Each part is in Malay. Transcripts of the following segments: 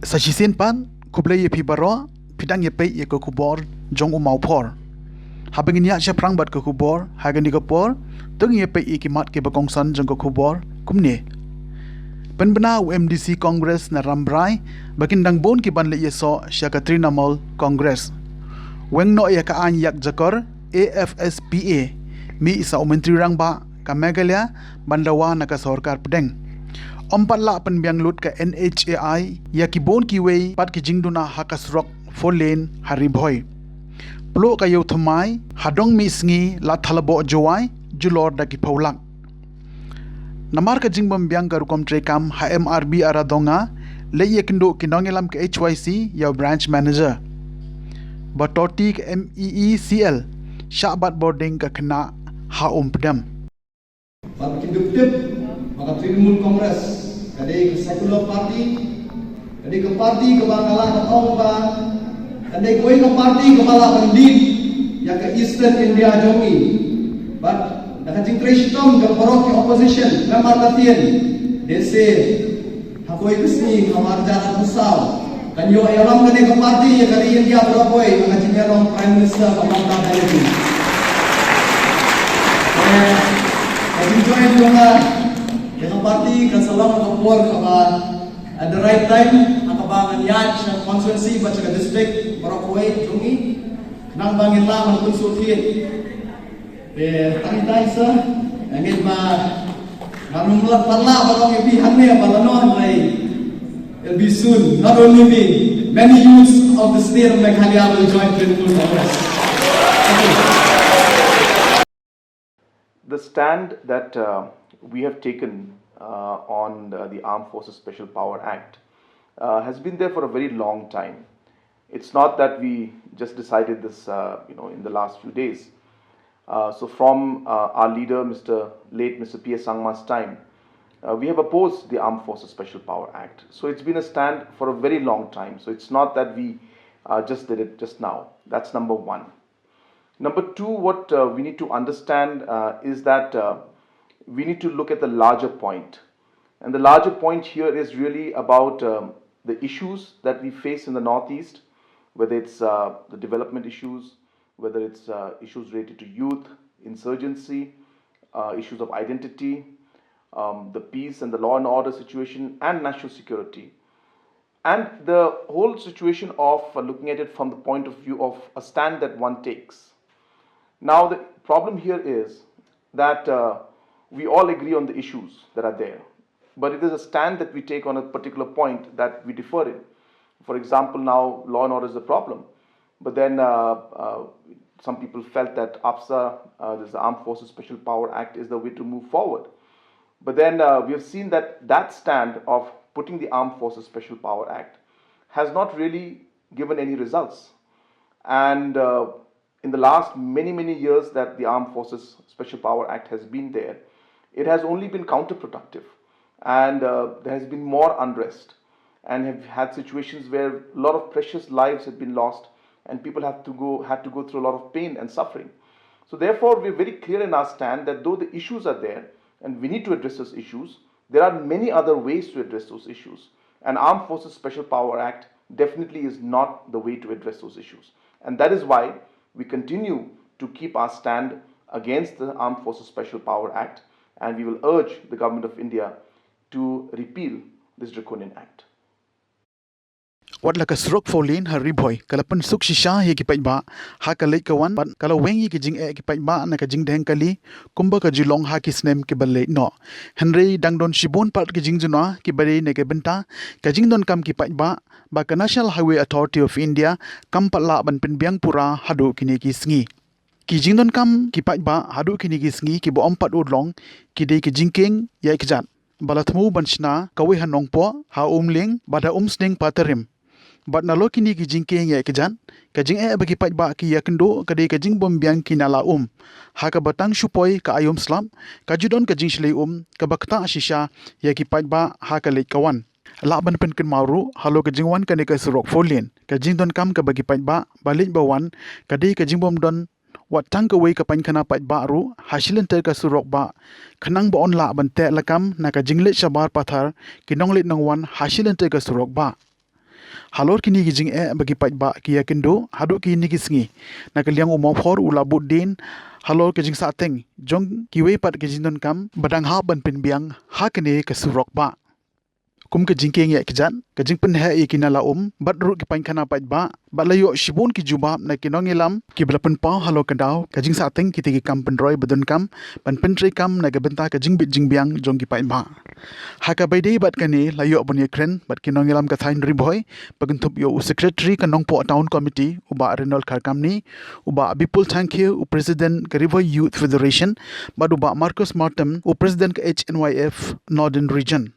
Sasisen pan kublai ye pi baro pidang ye pei ye ko kubor jong u mau por. Habengin ya sya prang bat ko kubor hagan di kopor tung ye pei ikimat ke bakongsan jong ko kubor kumne. Penbena UMDC Congress na rambrai bakin dang bon ki ban le ye so sya ka Trinamool Congress. Weng no ya ka an yak jakor AFSPA mi isa menteri rang ba ka Meghalaya bandawa na ka sarkar pedeng. Ompat la penbiang lut ke NHAI ya ki bon ki wei pat ki jingduna hakas rock 4 lane hari boy. Plo kayo thamai hadong mi sngi la thalabo jowai julor da ki paulak. Namar ka jingbam biang ka rukom trekam HMRB aradonga le ye kindo kinongelam ke HYC ya branch manager. Batoti ke MEECL syabat boarding ka kena ha pedam. Bab kidup-dup maka Trinamool Congress kadai ke Secular Party kadai ke parti ke Bangala ke Ongba kadai koi ke parti ke Malaya Lead ya ke Eastern India Jongi but dah jing Krishnom ke borok ke opposition memang latihan dese hakoi kesni kamar jalan usau kan yo alam kadai ke parti ya kadai India berokoi maka jing alam Prime Minister Mamata Banerjee kami join dengan parti kan salam kapor kama at the right time akabangan yaj ng constituency baca ke district Barokway Jungi nang bangin la man sulfit tangitay sa angin ba namumlat pala barong ibihan niya balanon ay it'll be soon not only me many youths of the state of Meghalaya will join Trinamool Congress. The stand that we have taken on the Armed Forces Special Power Act has been there for a very long time. It's not that we just decided this, in the last few days. So from our leader, late Mr. P.S. Sangma's time, we have opposed the Armed Forces Special Power Act. So it's been a stand for a very long time. So it's not that we just did it just now. That's number one. Number two, what we need to understand is that we need to look at the larger point. And the larger point here is really about the issues that we face in the Northeast, whether it's the development issues, whether it's issues related to youth, insurgency, issues of identity, the peace and the law and order situation, and national security. And the whole situation of looking at it from the point of view of a stand that one takes. Now, the problem here is that we all agree on the issues that are there, but it is a stand that we take on a particular point that we differ in. For example, now law and order is a problem, but then some people felt that AFSA, the Armed Forces Special Power Act, is the way to move forward. But then we have seen that that stand of putting the Armed Forces Special Power Act has not really given any results. And in the last many years that the Armed Forces Special Power Act has been there, it has only been counterproductive, and there has been more unrest, and have had situations where a lot of precious lives have been lost, and people had to go through a lot of pain and suffering. So therefore, we are very clear in our stand that though the issues are there, and we need to address those issues, there are many other ways to address those issues. And Armed Forces Special Power Act definitely is not the way to address those issues, and that is why we continue to keep our stand against the Armed Forces Special Power Act, and we will urge the Government of India to repeal this draconian act. Wat la ka srok folin hari boy kalapan suk shisha ye ki paiba ha ka lei kawan ban kala weng ye ki jing e ki paiba na ka jing deng kali kumba ka jilong ha ki snem ki balle no Henry dangdon shibon pat ki jing juna ki bare ne ke benta ka jing don kam ki paiba ba ka National Highway Authority of India kam patla ban pen biang pura hadu kini ki sngi ki jing don kam ki paiba hadu kini ki sngi ki bo ompat udlong ki dei ki jingking ya ikjat balathmu banchna kawe hanong po ha umling bada sneng patarim bat nalo kini ki jingking ya kejan ka jing bagi pat ba ki ya kendo ka de ka jing bom biang ki nala ha ka batang shupoi ka ayom slam ka judon ka jing shlei ka bakta shisha ya ki pat ba ha ka le kawan la ban pen ken mauru halo ka jingwan ka ne ka surok folien ka jing don kam ka bagi pat ba balik bawan ka de ka jing bom don wat tang ka wei ka pan kana pat ba ru hasilen ter ka surok ba khanang ba on la ban te lakam na ka jingle shabar pathar kinong le nangwan hasilen ter ka surok ba halor kini ki jing bagi pai ba ki yakindo hadu ki ni ki sngi na kaliang umom phor ula budin halor ke jing sa teng jong ki we pat ke jing don kam badang ha ban pin biang ha kene ke surok ba kum ke jing ke nge kijan ke jing pen he ki na la bat ru ki pain khana pai ba layo shibun ki jubab na ki nongilam ki belapen pau halo ke daw ke jing sa teng ki ti ki kam pen roi badun kam ban pen tre kam na ke benta ke jing bit jing biang jong ki pai ba ha ka bai dei bat kane layo bun yekren bat ki nongilam ka thain riboy paguntup yo secretary ka nongpo town committee uba renal kharkam ni uba bipul thank you u president ka riboy youth federation bat uba Marcus Martin u president ka HNYF northern region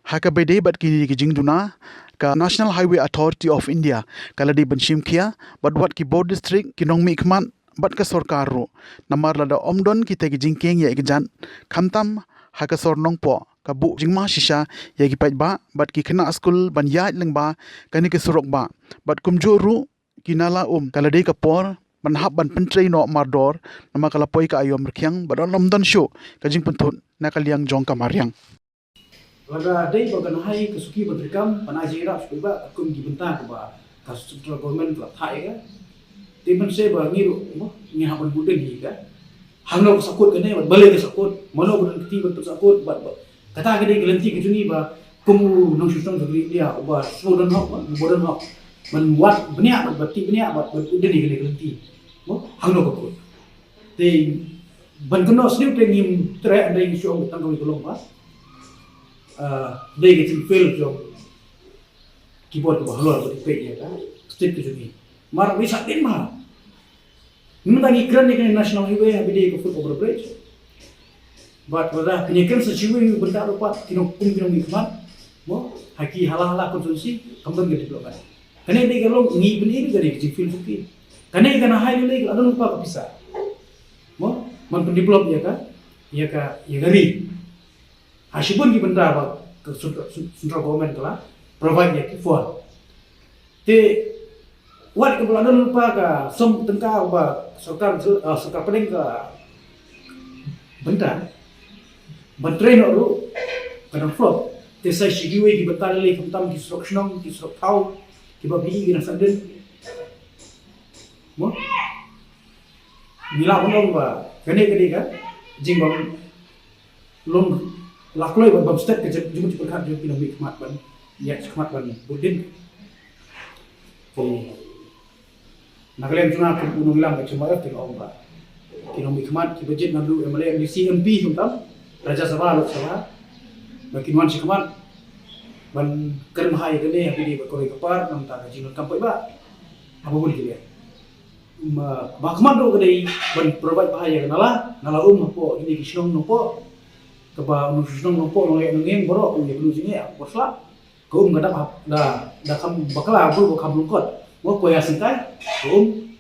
haka bede bat kini ki jingduna ka National Highway Authority of India kaladi banshim kia bat wat ki board district kinong mi khman bat ka sarkar ro namar lada omdon ki te ki jingkeng ya ijan khamtam haka sor nong po ka bu jingma shisha ya ki pat ba bat ki khna school ban ya leng ba kani ki surok ba bat kumjo ru kinala kaladi ka por ban hab ban pentrei no mardor nama kala poi ka ayom rkhyang bat lomdon show ka jing punthun na kaliang jong ka mariang Laga dai bagan hai kesuki berikam panaji rap sebagai akum di bentar ba kasus central government la thai ga timen se ba ngiru ni haban budeng hi ga hangno sakut kene ba bale ke sakut mano budan ti ba sakut ba kata ga dai gelanti ke juni ba kumu nong sistem sagri dia ba sodan hok bodan hok man wat benya ba bati benya ba budeng ni gelanti mo hangno ko te ban kono sniu te ngim tre andai ni syo tang ko kolong ba they get in fail job keyboard ko halor ko pe ya ka step ke juni mar bisa din ma minta ni kran ni national highway habide ko foot over bridge but wada penyekan sejiwe benda lupa kino mi kman mo haki hala konsumsi kambang ke development kane de galo ngi bini dari ke feel fuki kane kana hai le ado lupa ka bisa mo man develop ya ka gari Asibun di benda apa ke central government telah provide ya for. Te wat ke belanda lupa ka som tengka ba sarkar pening ka benda bantrain ru kadang flop te sai shigiwe ki batal le kamtam ki structure ki tau ki ba bi na sanden mo mila bonong ba kene ka jingbang long lakloi bab step ke jumut perkat jumut pinami khmat ban ya khmat ban budin ko naglem tuna ko unung lam ke chuma ke omba pinami khmat ki budget nalu MLA MDC MP huntam Raja Sabha Lok Sabha bakin wan si khmat ban kerem hai ke ne habidi ko ke par nam ta ka jinut kampai ba apa boleh dia ba khmat do ke dei ban provide bahaya ke nala po ini kisong no po keba nusung nompo nongeng borok ni belum sini ya bosla kum gada da kam bakala bu kam lungkot mo ko ya sintai kum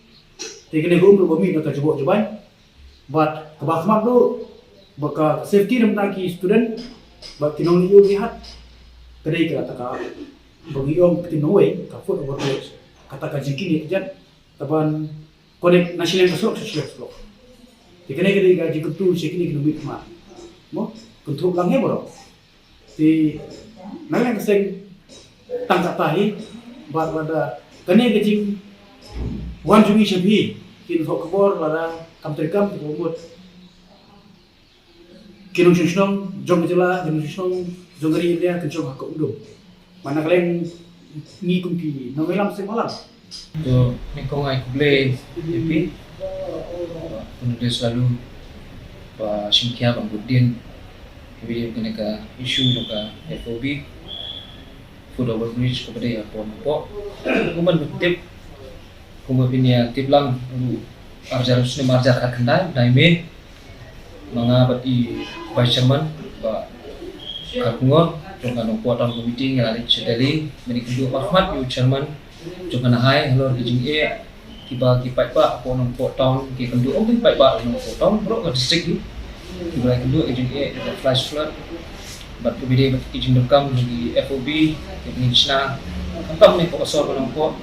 tekene kum lu bami da jebok jeban but keba khmak do baka safety ram ki student ba kinong yu lihat kedai ka taka bagi om tinoi ka foot over bridge kata ka jiki ni jan taban connect national kasok social tekene kedai ka jikutu sekini kinu bit ma mo kuntup langnya bro di nang sing tangkap tahi buat pada kene kecing wan jungi shabi kin fok kebor lada kam terkam di bumut kinung shishnong jong jela kinung shishnong jongari India kencong hakuk udum mana kalian ni kumpi nongelam sing malam to nikong ai kuble epi penulis selalu pa singkia bang budin video kena ka isu ka FOB food over bridge kepada ya pon po kuman tip kuma pinia tip lang arjar usne marjar ka kendai daime mga bati vice chairman ba kakungon jonga no kuatan committee ngali chedeli meni kundu Ahmad yu chairman jonga na hai halor kijing kipai pa po no po town ki kundu ong kipai pa no po town bro ka district Ibarat kedua agent A ada flash flood, bat kemudian bat agent dekam di FOB, teknik China, entah ni kok asal menampak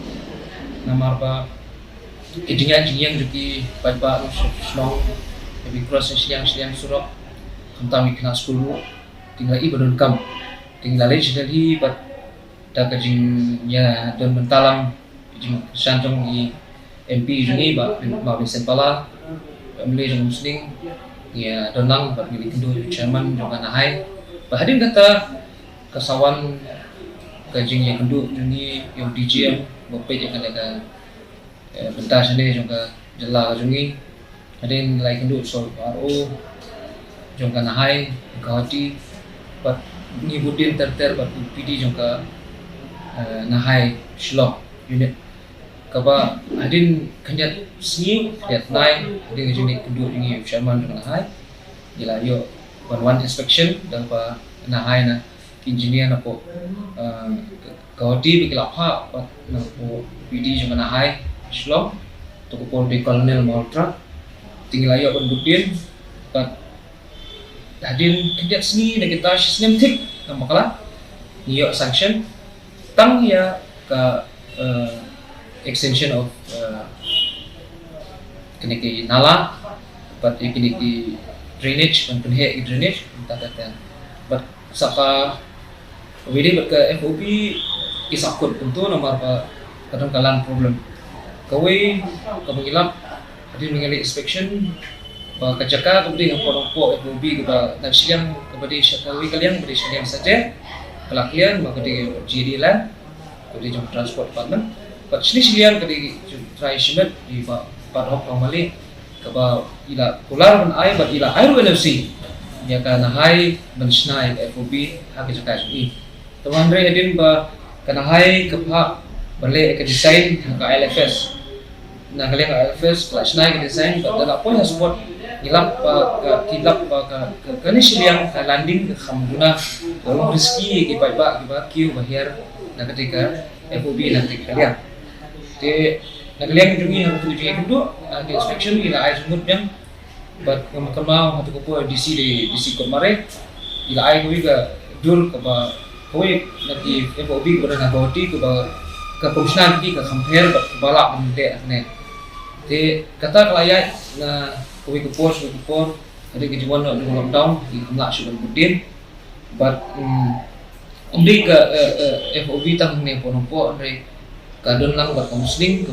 nama apa, agent yang jadi baik semua, lebih cross siang surat, entah mikna 10, tinggal ibarat dekam, tinggal lagi jadi bat dah kajing ya don mentalam kajing santong i MP jungi ba Vincent Pala Emily jong musling ya donang ba milik kendu chairman jong kanahai ba hadin kata kasawan kajing yang kendu jungi yang DGM bopet yang ada bentar sini jong ka jela jungi hadin lai kendu sol RO jong kanahai kawati ba ngibudin terter ba PD jong ka nahai shlok unit kaba adin kanjat sni kanjat nai adin unit kedua ini chairman dengan nahai gila yo one inspection dan pa nahai na engineer na po kawati bigla pa na po PD dengan nahai shlok to ko di colonel maltra tinggal yo ban budin but adin kanjat sni na kita snem tik na makala niyo sanction tang ya ka extension of kini nala but kini drainage dan penhe drainage kata but saka widi but ke FOP isakut untuk nomor pa kadang-kadang problem kawai kamangilap hadin mengali inspection pa kajaka kemudian yang porongpo FOP kepada nasiang kepada syakawi kalian kepada syariam saja kelaklian maka di GD land kemudian jom transport department but sini kadi try shimmet di part of Mali kaba ila kular ban ai but ila air LFC ya kana hai ban snai FOB hak jakai sini teman re edin ba kana hai kapha bale ke design ka LFS na kalian ka LFS kelas snai ke design but dala pun support ilap ka kilap ka kani siliang ka landing ke khamduna kalau rezeki ki ba kiu bahir na ketika FOB nanti kalian de nagaliang jungi harus tujuh itu ke inspection ila ai sumut yang but kemau hatu ko DC di DC kemare ila ai ko ga dur ke ba koi nanti FOB ko na goti ko ba ka professional ki ka compare ba balak mende ne de kata kelaya na koi ko por ada ke jual no lockdown di kamla sudah budin but umdi ka FOB tang ne ponompo andre kadon lang buat muslim ke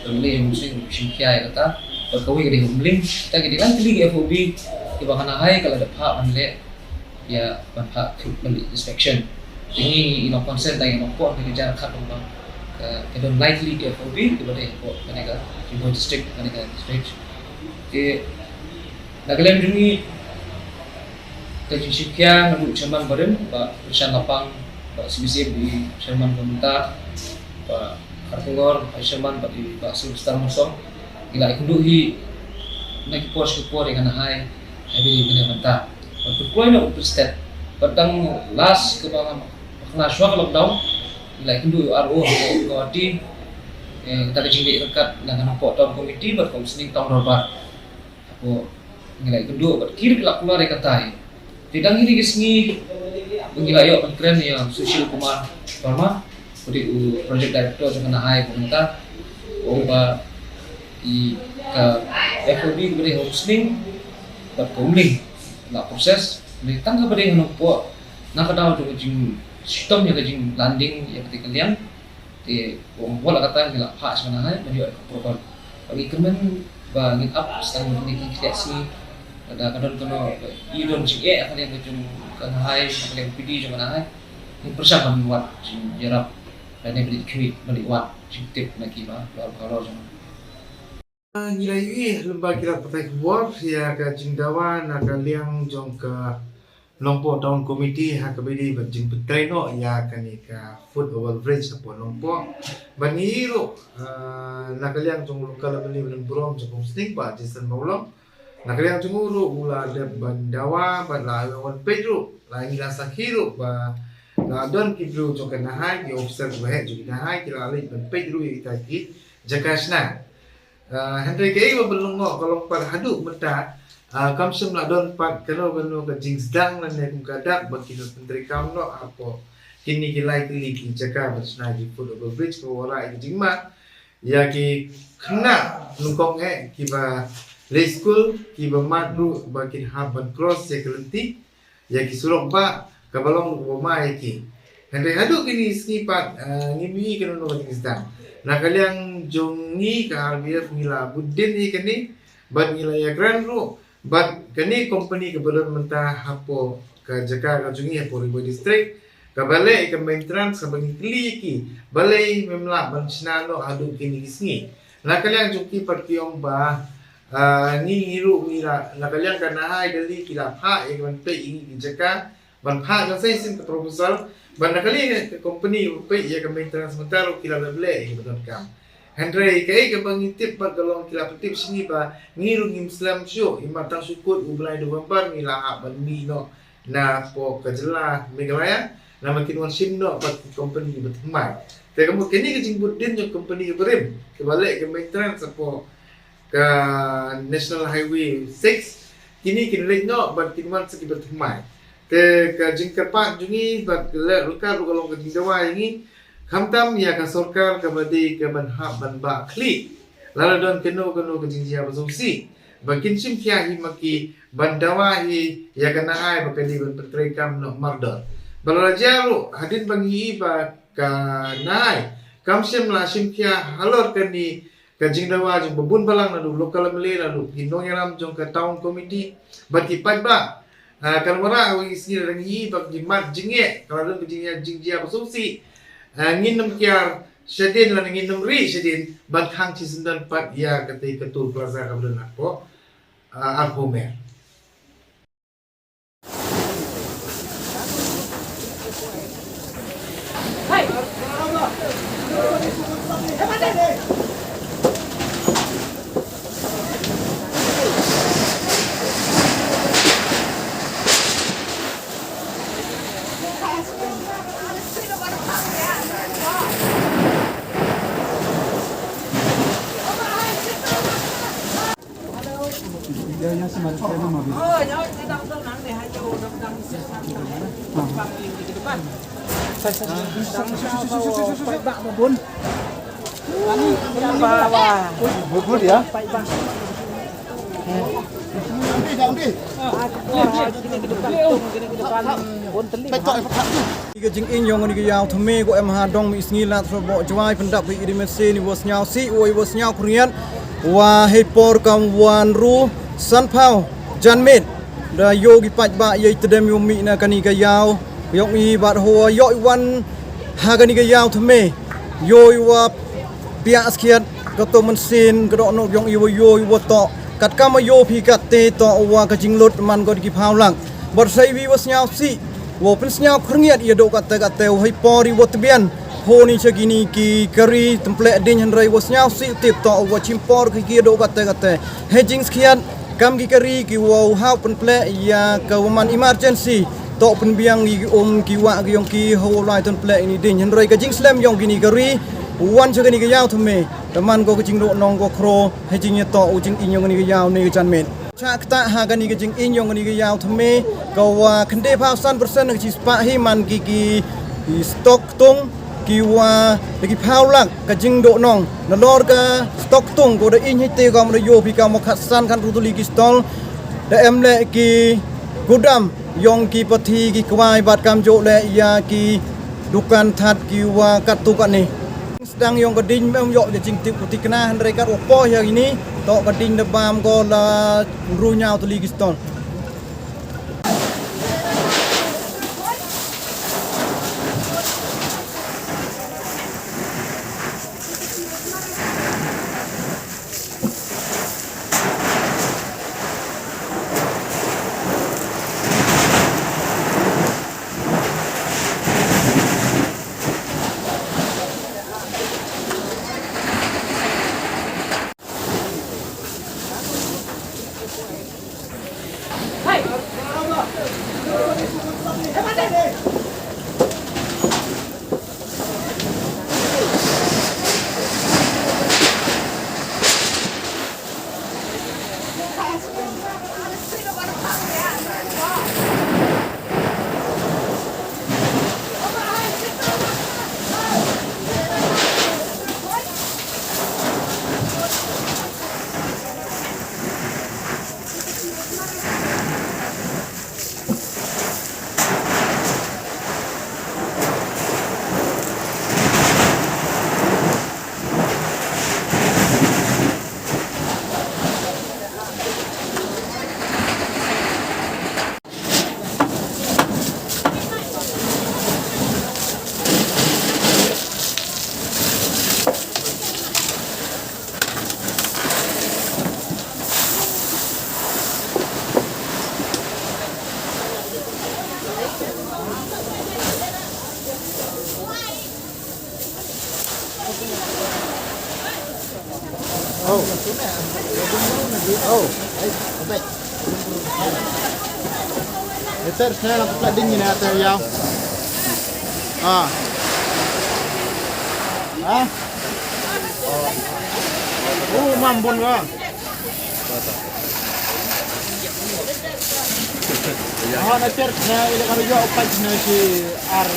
pemilih muslim simkia kata berkawin ke humling kita ke dilan tili ke FOB ke bahana hai kalau ada hak manle ya hak beli inspection ini ino consent dan ino port ke jarak kat rumah ke don lightly ke FOB ke pada port kanega Timur district kanega district ke nagalen jungi ke simkia nadu chairman badan Pak Irsyad Lapang Pak CBC di chairman pemerintah Pak Kartungor, Pak Syarman, Pak Sulstar Musong, gila ikunduhi naik pos dengan hai, habis ini mentah. Waktu kuai nak untuk step, petang last ke bawah naswa lockdown, gila ikundu RO kawati, kita kecil dekat dengan pok tahun komiti, berkomisi tahun berapa, aku gila ikundu, berkiri kelak keluar katai, tidak ini kesini, gila yo keren ya Sushil Kumar Parma. Jadi project director dengan hai pemerintah oba i ka FOB beri hosting berkumling la proses ni tangga beri hanu po nak daw tu jing sistem ya jing landing ya ketika kalian di wala kata gila hak sebenarnya bagi protokol bagi kemen bangin up setang ni kreasi ada kadon kono i don jing kalian kejung kan hai kalian PD jangan hai ni persiapan buat jarap dan yang beli wat tip lagi bah kalau nilai ini lembaga kita pakai buat ya ke jingdawan nak liang jong ke lompo tahun komiti hak bedi berjing petreno ya kan ka food overbridge apa lompo baniru nak liang jong lokal beli belum brom jong sting ba jason maulong nak liang jong uru ula de bandawa ba lawan pedro lagi rasa hiru ba na don kidru jong kana hai ki officer bahe jong kana hai ki lalai ban pedro kita ki jakasna Henry ke ibu belum ngok kalau par haduk meta kamsem la don pat kalau beno ke jingsdang lan ne kadak bagi menteri kaum no apa kini kilai kili ki jaka bersna di food overbridge ko ora i jingma ya ki kena nungkong ki ba lay school ki ba madru ba ki haban cross ya kelenti ya ki surok ba kabalong ko mai ki Henry hadu kini skipat ngimi kena no Pakistan. Nah kalian jongi ke RBF ngila budin kini ban ngila ya grand ru ban kini company kebetulan mentah hapo ke Jakarta jongi hapo ribu district ke balai ke maintenance ke bagi kliki balai memla ban sinano hadu kini kisngi. Nah kalian jongi partiong ba ni ngiru ngila nah kalian kana hai dali kila pha ban pe ingi di Jakarta ban pha kan sai sin proposal ban kali company pe ya ke maintenance sementara kila bele betul kam Henry kai ke bangitip pat galong kila petip sini ba ngiru ngim Islam syo imatang sukut ublai November ngila ha ban mi no na po kajela megalaya na makin wan sim no pat company betemai te kamu kini ke jingbut din yo company berim ke balik ke maintenance po ke National Highway 6 kini kinilek no ban kinwan segi betemai ke jingkar pak jungi bat lukar kalau ke jingdawa ini kamtam ya ka sorkar ke badi ke ban hab ban ba kli lalu don keno ke jingjia basumsi bakin sim kia hi maki bandawa hi ya kana ai bakadi ban petrekam no mardor balaraja lu hadin bangi ba ka nai kamsim la sim kia halor kani ke jingdawa jung bebun balang lalu lokal mele lalu ginong yaram jong ke town committee bati pat ba kalau orang awak isi lagi bak jimat jingye kalau ada jingnya jingjia basumsi nginum kiar sedin lan nginum ri sedin ban khang ci sendan pat ya ketai ketul plaza kablen ako alpomer Jing in yong ni yaw thame go em ha dong mi sngi lat ro bo jwai pendap bi di mese ni was nyaw si oi was nyaw krian wa he por kam wan ru san phao jan met da yogi pach ba ye tedem yo mi na kani ga yaw yok mi bat ho yo wan ha kani ga yaw thame yo wa pia skiat ko to man sin ko do no yong yo wa to kat kam yo phi kat te to wa ka jing lot man go ki phao lang bot sai wi was nyaw si wo pen senyap keringat ia dok kata hai pori wo tebian ho ni segini ki kari temple din han rai wo senyap si tip to wo chimpor ki dok kata hedging sekian kam ki kari ki wo hau pen ple ya ka woman emergency to pen biang ki ki wa ki yong ki ho lai ton ple ini din han rai ka jing slam yong gini kari wan segini ki yaw thme teman ko jing do nong ko kro hedging ya to jing inyong ni ki yaw ni jan men Chak tak haga ni jing in yong ni yaw thme ko khande phao san persen ki spa hi man ki stock tung ki wa ki phao lak ka jing do nong na lor ka stock tung ko da in hi te ko mo yo pi ka mo khat san kan rutuli ki stol da em le ki gudam yong ki pathi ki kwai bat kam jo le ya ki dukan that ki wa kat tu kan ni sedang yong keding mem yo jing tip putih kena mereka opo yang ini tok keding debam ko la runyau tu ligistol Oh. Oh. Baik. Eter saya lampu plat dingin ya teh yau. Ah. Ah. Oh, mambun ka. Ah, na ter na ile kami jo opat na si ar.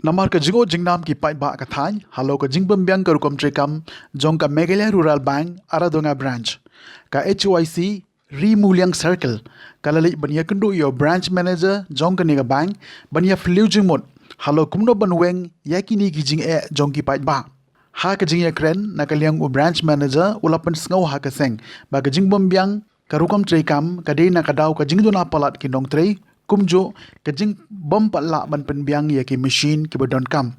Namar ka jingo jingnam ki pai ba ka thany halo ka jingbam byang ka rukom trekam jong ka Meghalaya Rural Bank Aradonga branch ka HYC Rimulyang Circle kalali bania kendu yo branch manager jong ka niga bank bania fliu jingmot halo kumno banweng yakini ki jing jong ki pai ba ha ka jing ya kren na kaliang u branch manager ulapan sngau ha ka seng ba ka jingbam byang ka rukom trekam ka de na ka daw ka jingdo na palat ki nong trei kumjo kajing bom patla ban penbiang ya ki machine ki badon kam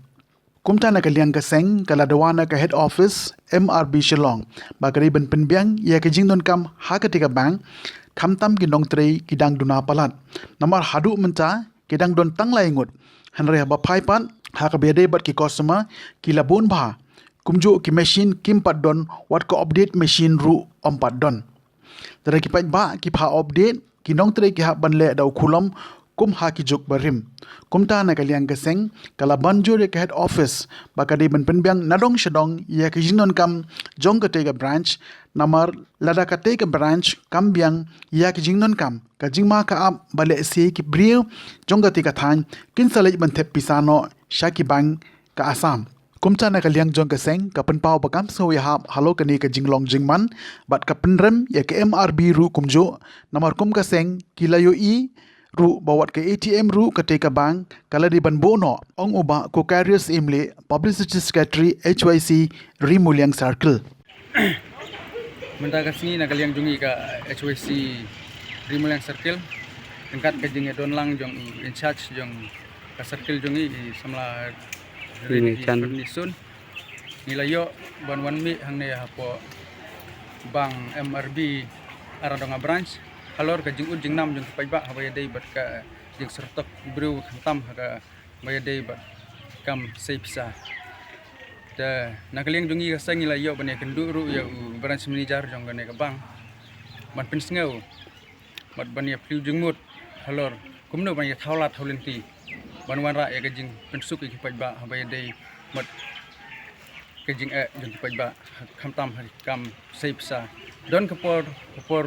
kumta na kaliang ka seng kala dawana ka head office MRB Shillong ba kari ban penbiang ya ki jing don kam ha ka tika bank khamtam ki nong trei ki dang duna palat namar hadu menta ki dang don tang lai ngut hanre ba phai pan ha ka bede bat ki customer ki labun ba kumjo ki machine kim pat don wat ko update machine ru om pat don tara ki pat ba ki pha update kinong tre ki ha ban le daw khulom kum ha ki juk barim kumta na kaliang keseng kala banjo re ka head office ba ka de ban penbyang nadong shadong ya ki jinon kam jong ka tega branch namar lada ka tega branch kambyang ya ki jingnon kam ka jingma ka ap bale se ki brio jong ka tega than kin salej ban thep pisano shaki bang ka asam kumta na kaliang jong keseng ka penpau bakam so ya hap halo kani ka jinglong jingman bat ka penrem ya ke MRB ru kumjo namar kum keseng kilayo i ru bawat ke ATM ru ka teka bank kala di ban bono ong uba ko Carius Imle publicity secretary HYC Rimulyang Circle Menta kasini na kaliang jungi ka HYC Rimulyang Circle tingkat ka jingi don lang jong in charge jong ka circle jungi samla Nisun nilayo ban wan mi hang ne hapo bang MRB Aradonga branch halor ka jing jing nam jing pai ba habaya dei bat ka jing sertok bru khantam ka baya dei bat kam seipsa da nakaliang jungi ka sang nilayo ban kendu ru ya branch manager jong ne ka bang ban pinsngau bat ban ya fliu jing mut halor kumno ban ya thaulat thaulenti ban wan ra ya ka jing pensuk ki pai ba habaya dei mat ka jing jing pai ba khamtam kam seipsa don kapor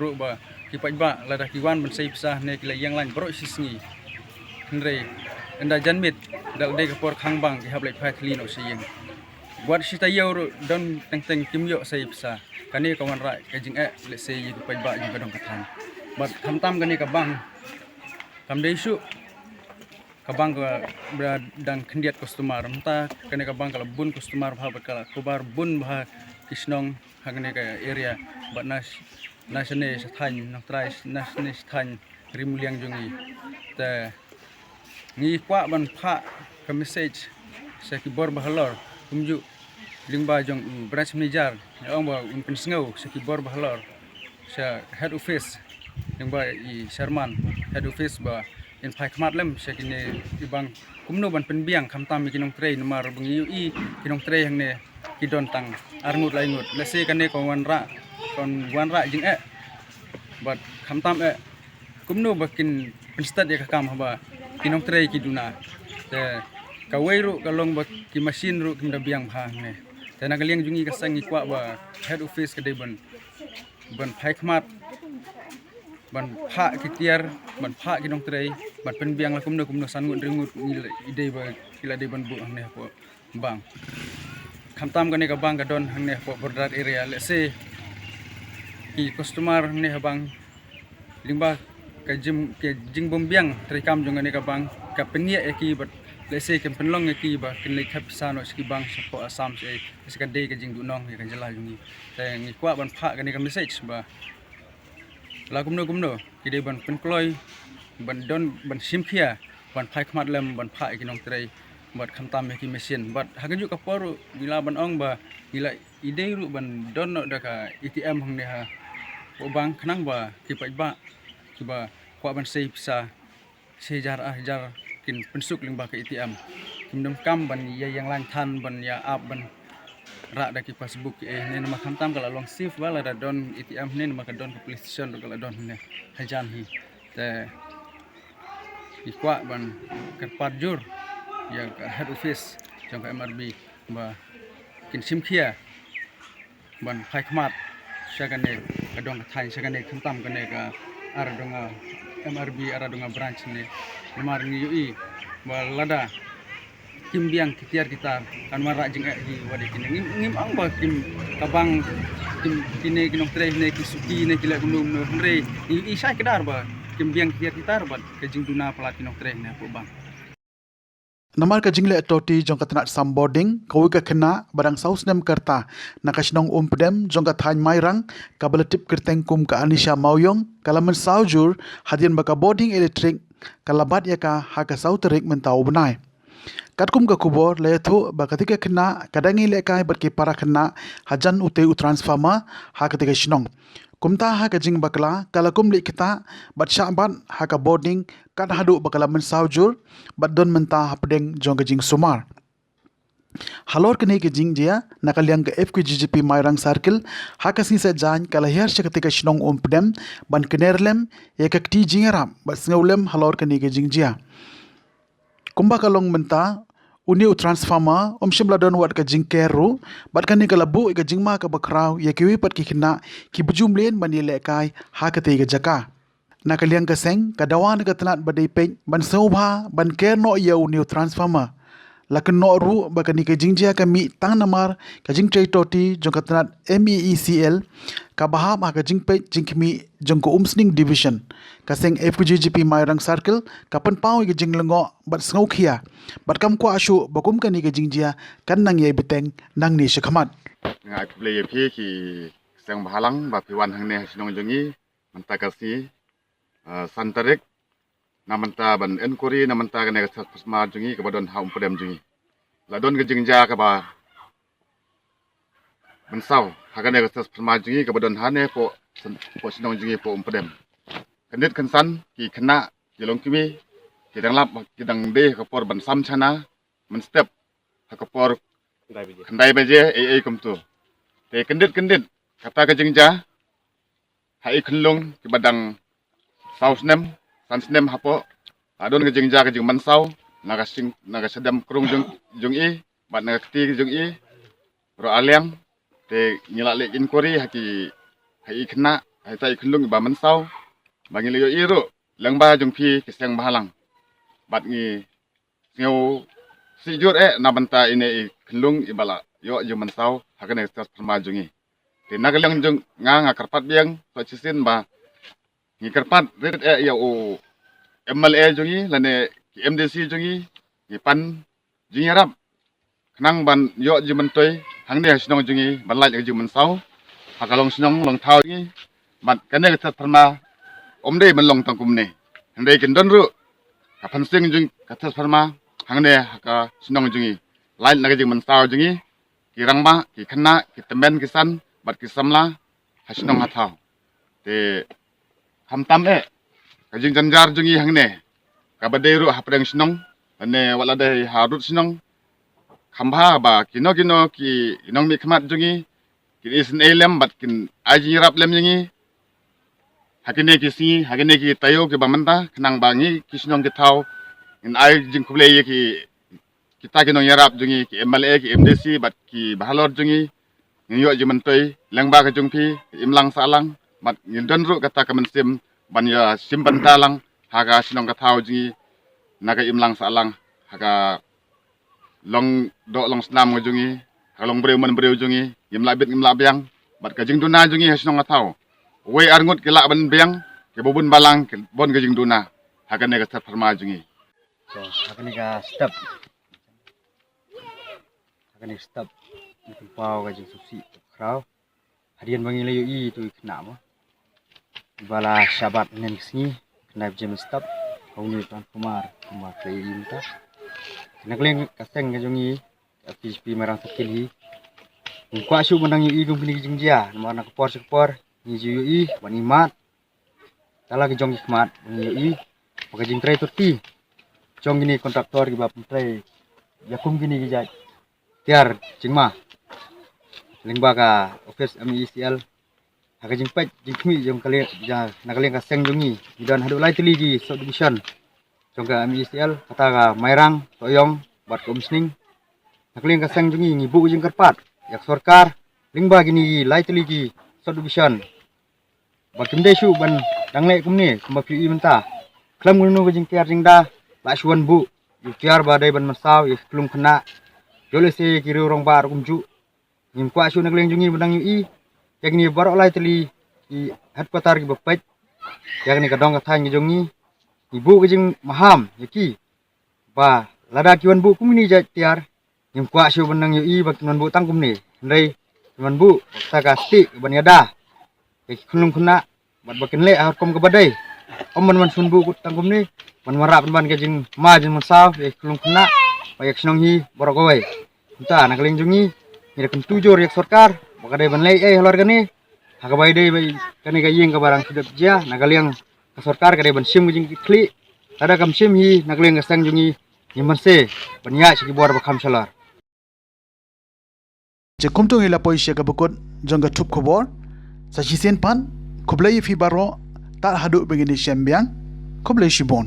ru ba ki pai ba lada ki wan ban seipsa ne ki yang lan bro sisngi hendre enda janmit dal de kapor khangbang ki hablai phai thli no siyeng buat sita yau don teng teng kimyo seipsa kani ka wan ra ka jing le se yi ki pai ba jing ka dong kathan bat khamtam kani ka bang kam deisu kabang ka dan kendiat customer menta kene kabang kala bun customer bha kala kubar bun bha kisnong hangane ka area bat nasne sathan nang trais nasne sathan Rimulyang jungi ta ngi kwa ban pha ka message sa ki bor bahalor kumju lingba jong branch manager ong ba un pensngau sa ki bor bahalor sa head office lingba I Sherman head office ba in pai khmat lem sekine ibang kumno ban penbiang khamtam mi kinong trei numar bungi I kinong trei hangne kidon tang arngut laingut lese kane kon wan ra jing bat khamtam kumno bakin penstat ya kam haba kinong trei kiduna te kawai ru kalong ba ki machine ru kimda biang bha ne te na kaliang jungi ka sangi kwa ba head office ka ban pai khmat ban pha kitiar ban pha kinong trei ban penbiang la kumno sangut ringut ide ba kila de ban bu hangne po bang khamtam kane ka bang ka don hangne po border area le se ki customer ne habang lingba ka jing bombiang trikam jong ne ka bang ka penia eki bat le se kem penlong eki ba kin le khap sano ski bang sapo asam se ska de ka jing dunong ka jala jungi te ngi kwa ban pha kane ka message ba la kumno kide ban penkloi ban don ban simphia ban phai khmat lem ban phai kinong trei bat khamtam ki machine bat hagaju ka por bila ban ong ba bila ide ru ban don no da ka ATM hang ne ha bang kenang ba kipai ba kiba kwa ban sei pisa sejar jar kin pensuk ling ba ke ATM kim dom kam ban ya yang lang than ban ya up ban ra da ki passbook ne ma kham tam kala long sif wala da don ATM ne ma ka don ke police station kala don ne hajan hi te ikwa ban kerpat jur ya head office jong MRB ba kin simkhia ban phai khmat sagane kadong thai sagane khantam kane ka aradonga MRB aradonga branch ne lemar ni ui ba lada kim biang kitiar kita kan mara jeng hi wadi kini ngim ang ba kim kabang kim kine kinong tre ne kisuki ne kila gunung no hre i sai kedar ba kim biang kitiar kita ba ke jing duna pelat kinong tre ne po bang Namar ka jingle atoti jong ka tanat samboding kawi ka kena barang saus nem kerta nakasnong umpdem jong ka than mairang kabalatip kerteng kum ka Anisha Mauyong kalaman saujur hadian baka boarding electric kalabat ya ka haka sauterik mentau benai katkum ka kubor letu baka tika kena kadangi lekai berki para kena hajan ute u transformer haka tika shnong kumta haka jing bakla kalakum li kita bat syabat haka boarding kat hadu bakala mensaujur bat don menta hapdeng jong ka jing sumar halor kene ke jing jia nakaliang ke FQGGP Mairang Circle haka sisa jan kala hiar syakatika shnong umpdem ban kenerlem yakakti jingaram bat sngaulem halor kene ke jing jia kumba kalong menta uni u transformer shimla don wat ka jing keru bat kani kala bu ka jingma ka bakrau ya kiwi pat ki khina ki bujum len bani lekai ha ka te ga jaka nakaliang ka seng ka dawan ka tanat badai pe ban sobha ban ker no ya uni u transformer lakan no ru ba kani ka jingjia ka mi tang namar ka jing trei toti jong ka tanat MEECL ka baha ma ka jing pe jing kimi jong ko umsning division ka seng FQGGP Mairang Circle ka pan pau ka jing lengo bat snau khia bat kam ko ashu bakum kani ka jingjia kan nang ye beteng nang ni shakhamat ngai play phi ki sang bahalang ba piwan hang ne sinong jongi manta kasi santarik namanta ban enquiry namanta ka ne ka pasma jongi ka badon ha umpdem jongi la don ka jingja ka ba mensau haga ne ka pasma jongi ka badon ha ne po sinong jongi po umpdem kanit kansan ki khna ki long kimi ki dang lap ki dang de ka por ban sam chana men step ka por kandai beje ai kum tu te kendit kata ka jingja hai khunlung ki badang sausnem sansnem hapo adon ka jingja ka jing mansau naga sedam krung jung i bat naga kti jung i ro aliang te ngila le inquiry haki hai khna hai tai khunlung ba mansau bangi le yo i ro langba jung phi ki seng bahalang bat ngi ngeu si jur na banta ine khunlung ibala yo ju mansau hakane stas pharma jungi te nagalang jung nga karpat biang so chisin ba ngi karpat red ya o MLA jungi lane ki MDC jungi ngi pan jungi rap khnang ban yo ju mantoi hangne sinong jungi balai ju mansau hakalong sinong long thau ngi bat kane stas pharma omde man long tangkum ne hande kin don ru ka phansing jung ka stas pharma hangne haka sinong jungi lain naga jing mansau jungi ki rangba ki khna ki temen ki san bat ki samla hasinong hathau te hamtam ka jing janjar jungi hangne ka baderu hapreng sinong ane wala dai harut sinong khambha ba kino ki inong mi khmat jungi ki isin elem bat kin aji rap lem jungi hakine ki si hakine ki tayo ki bamanta khnang bangi ki sinong ki thau in ai jing khuble ki kita kinong yarap jungi ki MLA ki MDC bat ki bahalor jungi ngiyo jumantoi lengba ka jungpi imlang salang bat ngindon ru kata ka mensim ban ya simban talang haga sinong ka thau jungi naga imlang salang haga long do long snam jungi halong breu man breu jungi imla bit imla biang bat ka jing duna jungi sinong ka thau we arngut ki la ban biang ki bobun balang ki bon ka jing duna haga ne ka sat pharma jungi so haga ne ka step kan stop mungkin pau gaji susi krau harian bangi layu i tu kena mo bala sabat nen sini kena jam stop kau ni tuan kumar play inta nak leng kaseng gajongi PHP Mairang Circle hi ko asu menang i gum ni jingjia mana kapor ni jui wan imat tala ke jong ikmat ni yui pakai jing trai turti jong gini kontraktor ki bap trai yakum gini ki jai tiar jingma lingba ka office MECL haka jing pet jing kmi jong kali ja nakaliang ka seng jongi dan hadu lai tili ji subdivision jong ka MECL kata ka mairang toyong bat komisning nakaliang ka seng jongi ngibu jing karpat yak sarkar lingba gini lai tili ji subdivision bakim desu ban dangle kumni kumba pi menta klam gunu jing tiar jing da la shuan bu yu tiar ba dai ban masaw yu klum khna jole se kiri rong bar kumju nim kwa shu nagleng jungi benang yu yang ni barok lai teli i headquarter ki bapet yang ni kadong ka thang jungi ibu ke jing maham yaki ba lada kiwan bu kumni ja tiar nim kwa shu benang yu bak non bu tang kumni ndai non bu ta ka sti ban yada khulung khna bat bakin le har kom ka badai om man sun bu tang kumni man marap ban ke jing ma jing masaw khulung khna ba yak snong hi borok oi ta nagleng jungi ni kan tujur yak sarkar bakadai ban lei halor gani hakabai dei bai kani ga yeng ka barang sidap ja nagaliang ka sarkar kadai ban sim jing kli ada kam sim hi nagleng ka sang jungi ni se ban ya chi bor ba kham salar je kumtung ila poisya ka bukut jong ka thup khobor sa chisen pan khoblai fi baro ta hadu begini syambiang khoblai shibon